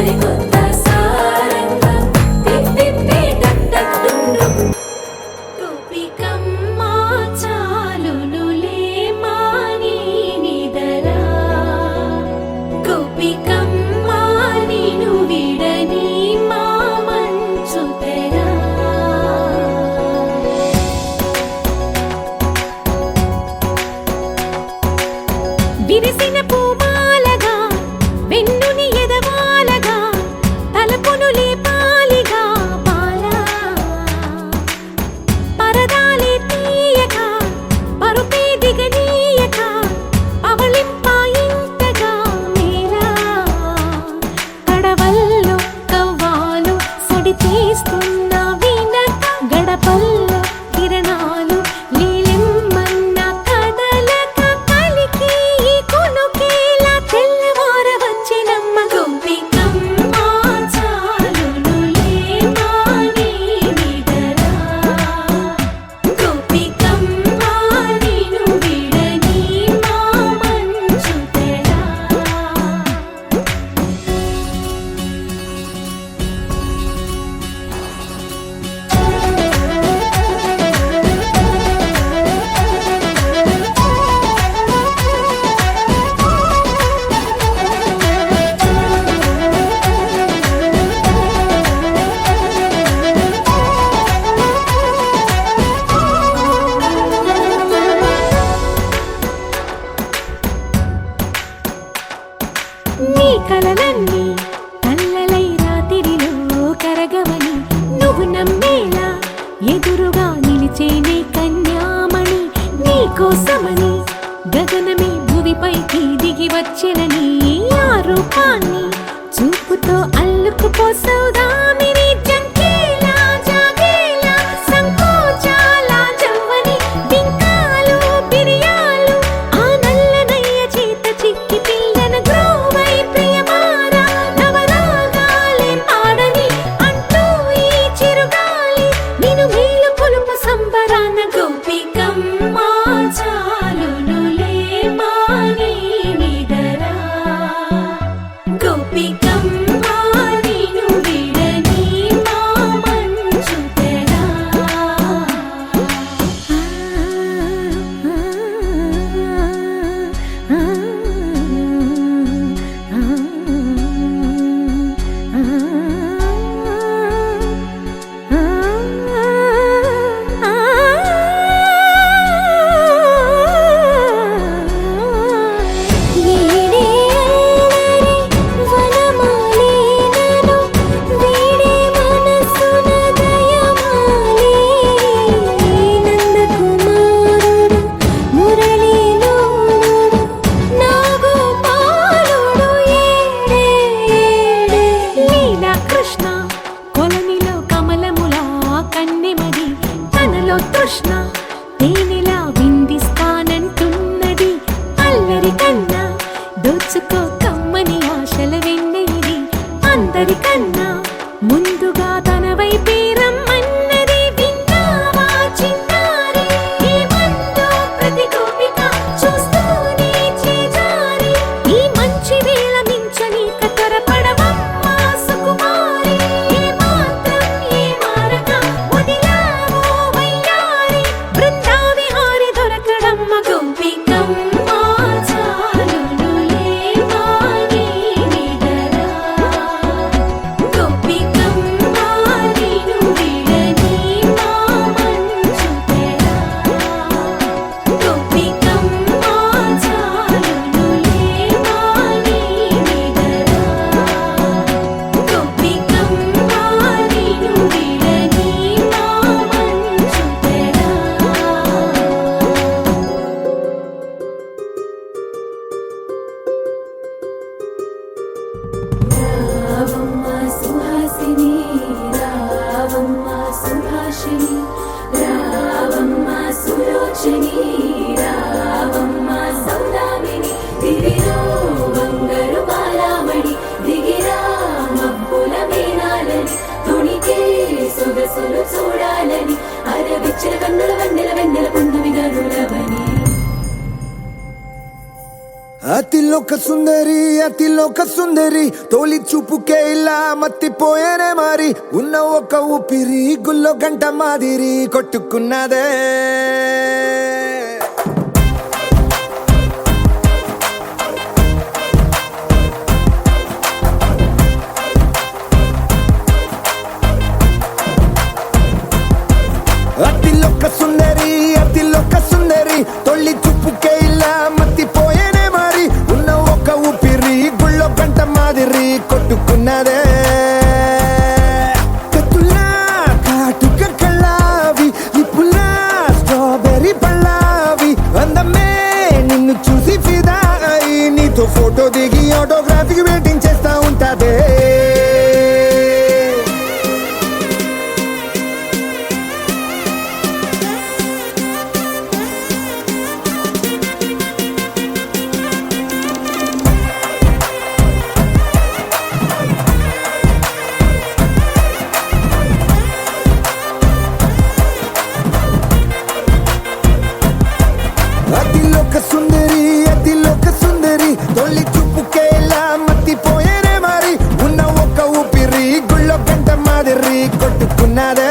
సరికొత్త సారంగా తిత్తిత్తి టక్ టక్ డుమ్ డుమ్. గోపికమ్మ చాలునులే మాని నిదరా, గోపికమ్మ నిను విడని మా మంచు తెరా. విరిసిన పూమాలగా వెన్నుని ఎదవాలగా తలపును లేపాలిగా బాలా, పరదాలే తీయక పరుపే దిగనీయక అవళింపాయింతగా మేలా. కడవల్లో కవ్వాలు సడి తీస్తున్న వినక గడపల్లో కిరణాలు నీలిమ్మన్న కదలక కలికి ఈ కొనుకేలా తెల్లవార వచ్చినమ్మ. గోపికమ్మ చాలునులే మాని నిదరా, గోపికమ్మ నిను విడని మా మంచు తెరా. నీ కలలన్నీ కల్లలై రాత్రిలో కరగవని నువ్వు నమ్మేలా ఎదురుగా నిలిచేనే కన్యామణి. నీ కోసమని గగనమే భువిపైకి దిగి వచ్చెనని ఆ రూపాన్ని చూపుతో అల్లుకుపోసౌదామిని. జంకేలా జాగేలా సంకోచాల జవ్వని బింకాలు బిరియాలు ఆ నల్లనయ్య చేత చిక్కి పిల్లన గ్రోవై ప్రియమారా నవరాగాలే పాడని అంటూ ఈ చిరుగాలి నిను మేలు కొలుపు సంబరాన. గోపికమ్మ చాలునులే మాని నిదరా, గోపికమ్మ నిను విడని మా మంచు తెరా. వీడే అల్లరి వనమాలినను వీడే మనసున దయమాలి. నందకుమారుడు మురళీలోనుడు నాగోపాలుడు ఏడే ఏడే. లీలా కృష్ణ కొలనిలో కమలములా కన్నెమది తనలో తృష్ణ తేనెలా విందిస్తానంటున్నది. అల్లరి కన్నా దోచుకో కమ్మని ఆశల వెన్నెయిది. అందరికన్నా ముందుగా తన వైపే రమ్మన్నది. విన్నావా చిన్నారి ఈ మందు ప్రతి గోపిక చూస్తూనే చేజారి. ఈ మంచి వేళ మించని కతరపడవమ్మ సుకుమారి. ఏ మాత్రం ఏ మారక వదిలావో వయ్యారి బృందావిహారి దొరకడమ్మ. గోపికమ్మ చాలునులే మాని నిదరా, గోపికమ్మ నిను విడని మా మంచు తెరా. గోపికమ్మ చాలునులే మాని నిదరా, గోపికమ్మ నిను విడని మా మంచు తెరా. రావమ్మ సుహాసిని రావమ్మ సుభాషిణి రావమ్మ సులోచని రావమ్మ సౌదామిని. దివిలో బంగారు బాలామణి దిగిరా మబ్బుల మేనాలని తుణికే సొగసులు చూడాలని అరవిచ్చిన కన్నుల వెన్నెల వెన్నెల పున్నమి గనులవని. అతిలోక సుందరి తోలి చూపుకే ఇలా మత్తిపోయేనే మారి ఉన్న ఒక ఊపిరి గుల్లో గంట మాదిరి కొట్టుకున్నదే అతిలోక సుందరి తొలి చూపుకే ఇలా మత్తిపోయేనే మారి ఉన్న ఒక ఊపిరి గుళ్ళో గంట మాదిరి కొట్టుకున్నదే కత్తులా కాటుక కళ్ళావి లిప్పులా స్ట్రాబెర్రీ పళ్ళావి అందమే నిన్ను చూసి ఫిదా అయి నీతో ఫోటో దిగి ఆటోగ్రాఫీకి వెయిటింగ్ చేస్తా ఉంటాదే అతిలోక సుందరి తొలి చూపుకే ఇలా మత్తిపోయేనే మారి ఉన్న ఒక ఊపిరి గుళ్ళో గంట మాదిరి కొట్టుకున్నదే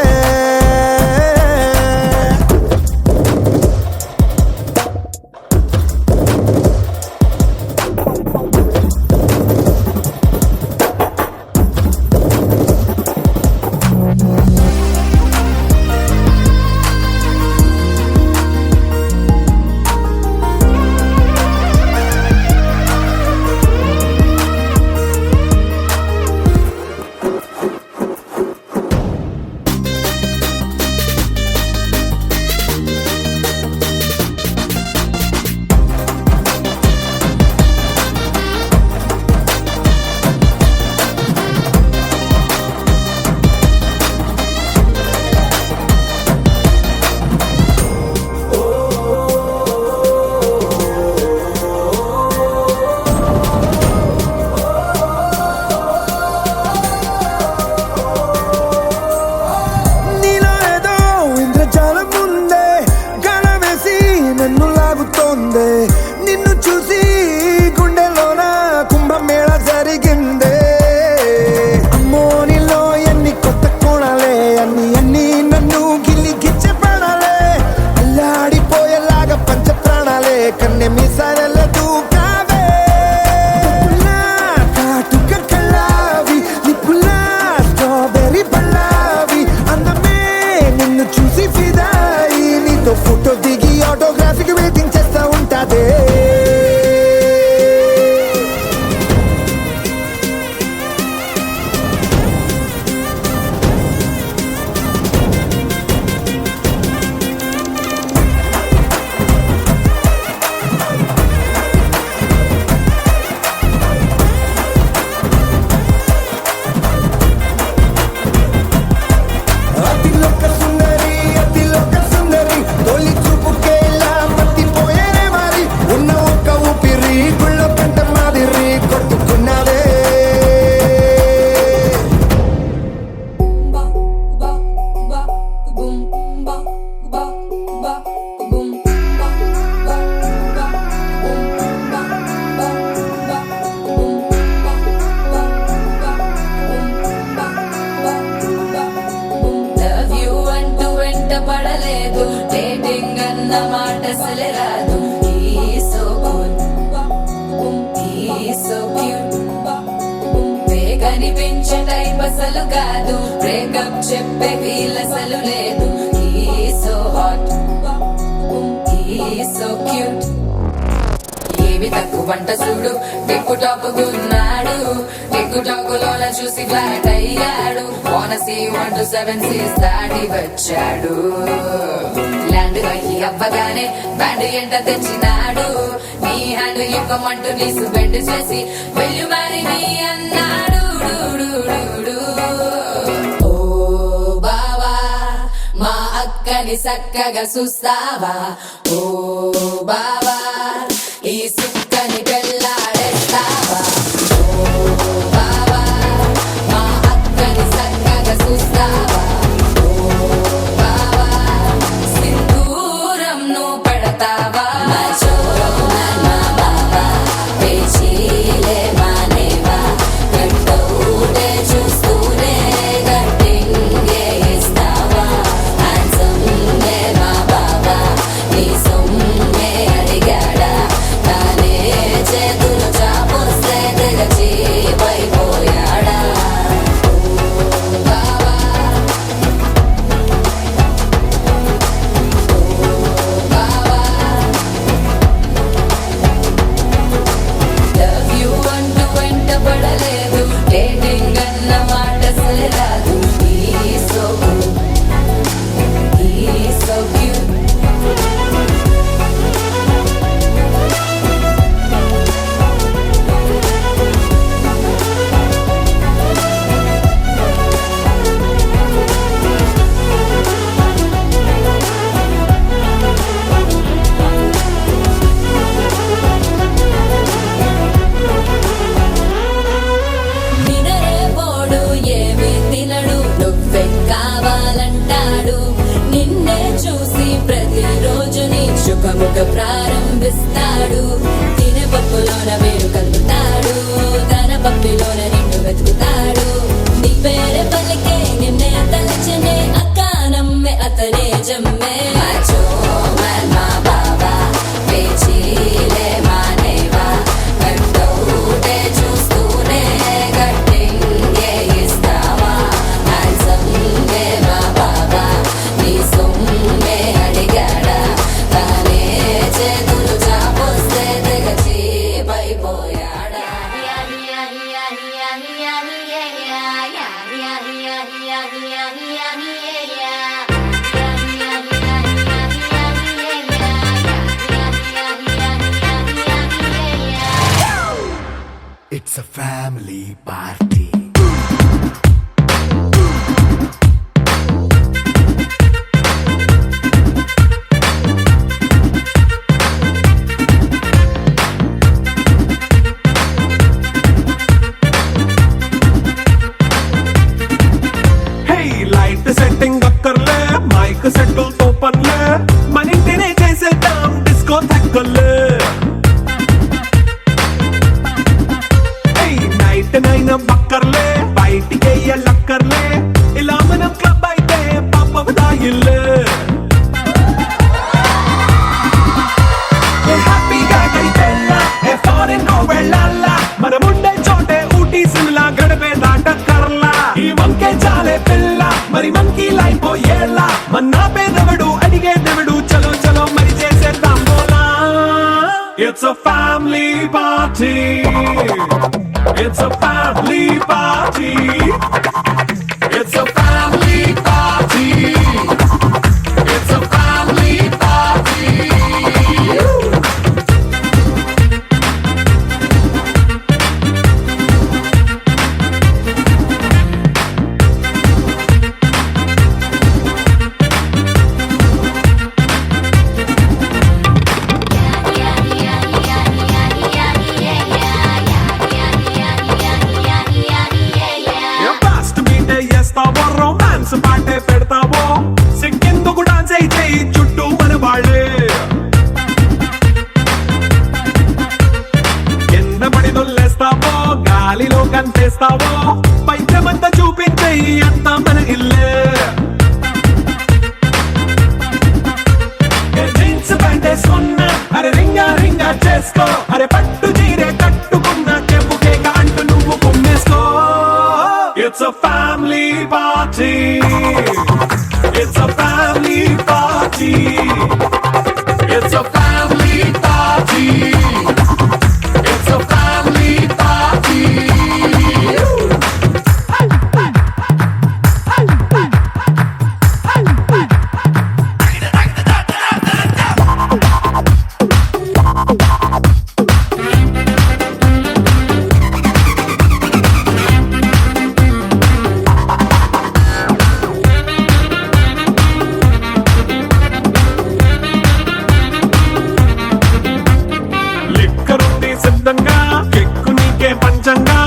నిన్ను చూసి గుండెలోన కుంభమేళ జరిగిందే అమ్మో నీలో ఎన్ని కొత్త కోణాలే అన్ని నన్ను గిల్లి గిచ్చే ప్రాణాలే అల్లాడిపోయేలాగా పంచ ప్రాణాలే కన్నె మీసాల దూకావే కాటుక కళ్ళావి లిప్పులా స్ట్రాబెర్రీ పళ్ళావి అందమే నిన్ను చూసి ఫిదాయి నీతో ఫోటో దిగి ఆటోగ్రాఫీకి వెయిటింగ్ చేస్తా ఉంటాదే అతిలోక సుందరి తొలి చూపుకే ఇలా మత్తిపోయేనే మారి ఉన్న ఒక ఊపిరి గుళ్ళో గంట మాదిరి కొట్టుకున్నదే లవ్ యూ అంటూ వెంట పడలేదు డేటింగ్ అన్న మాట అసలే రాదు సో క్యూట్ కనిపించే టైప్ అసలు కాదు బ్రేకప్ చెప్పే వీల్ అసలు లేదు సో హాట్ సో క్యూట్ ఏవి తక్కువ వంట చూడు టిక్కు టాపుకున్నాడు టిక్కు టాకులోన చూసి ఫ్లాట్ అయ్యాడు బోనసీ 1 to 7 సీస్ దాటి వచ్చాడు ల్యాండ్ అయ్యి అవ్వగానే బ్యాండ్ ఎంట తెచ్చినాడు నీ హ్యాండ్ ఇవ్వమంటూ నీసు బెండ్ చేసి వెళ్ళు మరి నీ అన్నాడు ఓ బావా మా అక్కని చక్కగా చూస్తావా ఓ బావా ఈ సుక్కని పెళ్ళాడేస్తావా ఓ బావా మా అక్కని చక్కగా చూస్తావా ఓ బావా సింధూరం నువ్వు పెడతావా మా చోరో నా బావా అందిస్తాడు. తినే పప్పులోన వేరు కలుపుతాడు, తన పప్పిలోన నిన్ను వెతుకుతాడు. నీ పేరే పలికే నిన్నే తలచనే అక్క నమ్మే అతనే జమ్మే. మాచో మా బాబా పేచీలే మానేవా, కట్టౌటే చూస్తూనే కట్టింగే ఇస్తావా. హ్యాండ్సమ్గే మా బాబా నీ సొమ్మే అడిగాడా, తానే చేతులు చాపొస్తే తెగ చీపైపోయాడా. It's a family party. Light setting అక్కర్లే, మైక్ సెట్టులతో పనులే, మన ఇంటినే చేసేద్దాం డిస్కో తక్కర్లే. నైట్ నైన్ బక్కర్లే, బయటికి వెయ్యలక్కర్లే, ఇలా మనం క్లబ్ అయితే పాప దాయిల్లే. హ్యాపీగా గడిపెళ్ళా, ఫారెన్ నో వెళ్ళాలా, మనముండే చోటే ఊటీ సిమ్లా గడిపే దాటక్కర్లా. ఈ వంకే చాలే పిల్ల మరి మంకీ లైపోయేలా, మన్నా పేదవడు అడిగే దేవుడు, చలో చలో మరి చేసేద్దాం బోలా. It's a family party. It's a family party. It's a family party. It's a family party. Romance పాటే పెడతావో, సిగ్గెందుకు డాన్స్ అయితే చుట్టూ మన వాళ్ళే. కింద పడి దొల్లేస్తావో, గాలిలో కంటేస్తావో, పైద్యమంతా చూపించే అంతా మన ఇల్లే. జీన్స్ ప్యాంటేసుకున్నా అరే రింగా రింగా చేసుకో, అరే పట్టు చీరే కట్టుకున్న చెప్పు కేక అంటూ నువ్వు కుమ్మేసుకో. It's a family party. It's a family party. It's a family party. It's a family party. ఎక్కు నీకే పంచంగా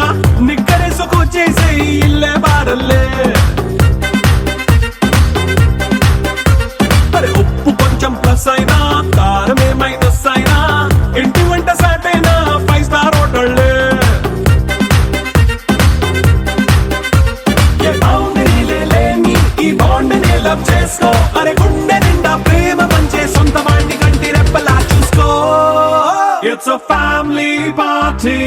నిక్కరేసుకు చేసే ఇల్లే బారల్లే. అరే ఉప్పు కొంచెం ప్లస్ అయినా, కారమే మైనస్ అయినా, ఇంటి వంట సాటైనా 5 స్టార్ హోటళ్ళే. ఏ బౌండరీలే లేని ఈ బాండ్ ని లవ్ చేసుకో, అరే గుండె నిండా ప్రేమ పంచే సొంత వాడిని కంటి రెప్పలా చూసుకో. It's a family party.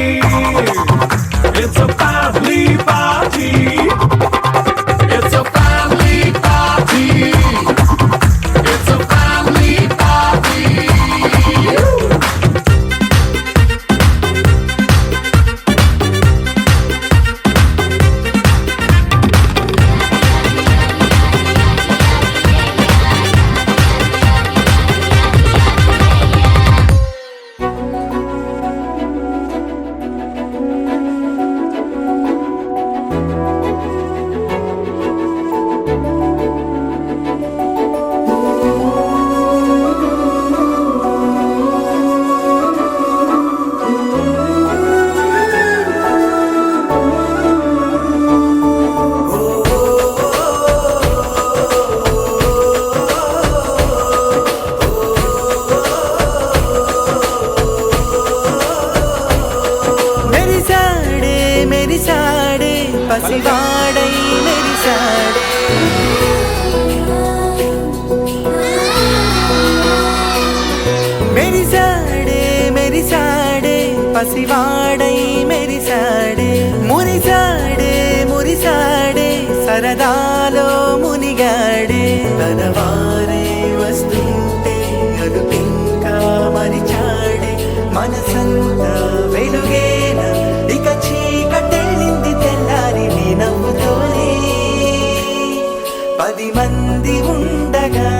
It's a family party. It's a family party. It's a family party. పసివాడై మెరిసాడే మెరిసాడే మెరిసాడే పసివాడై మెరిసాడే మురిసాడే మురిసాడే సరదాలో మునిగాడే తన వారే వస్తుంటే అదుపింకా మరిచాడే మనసంతా వెలుగేన ఇక చీకటెళ్ళింది తెల్లారి నీ నవ్వుతోనే 10 మంది ఉండగా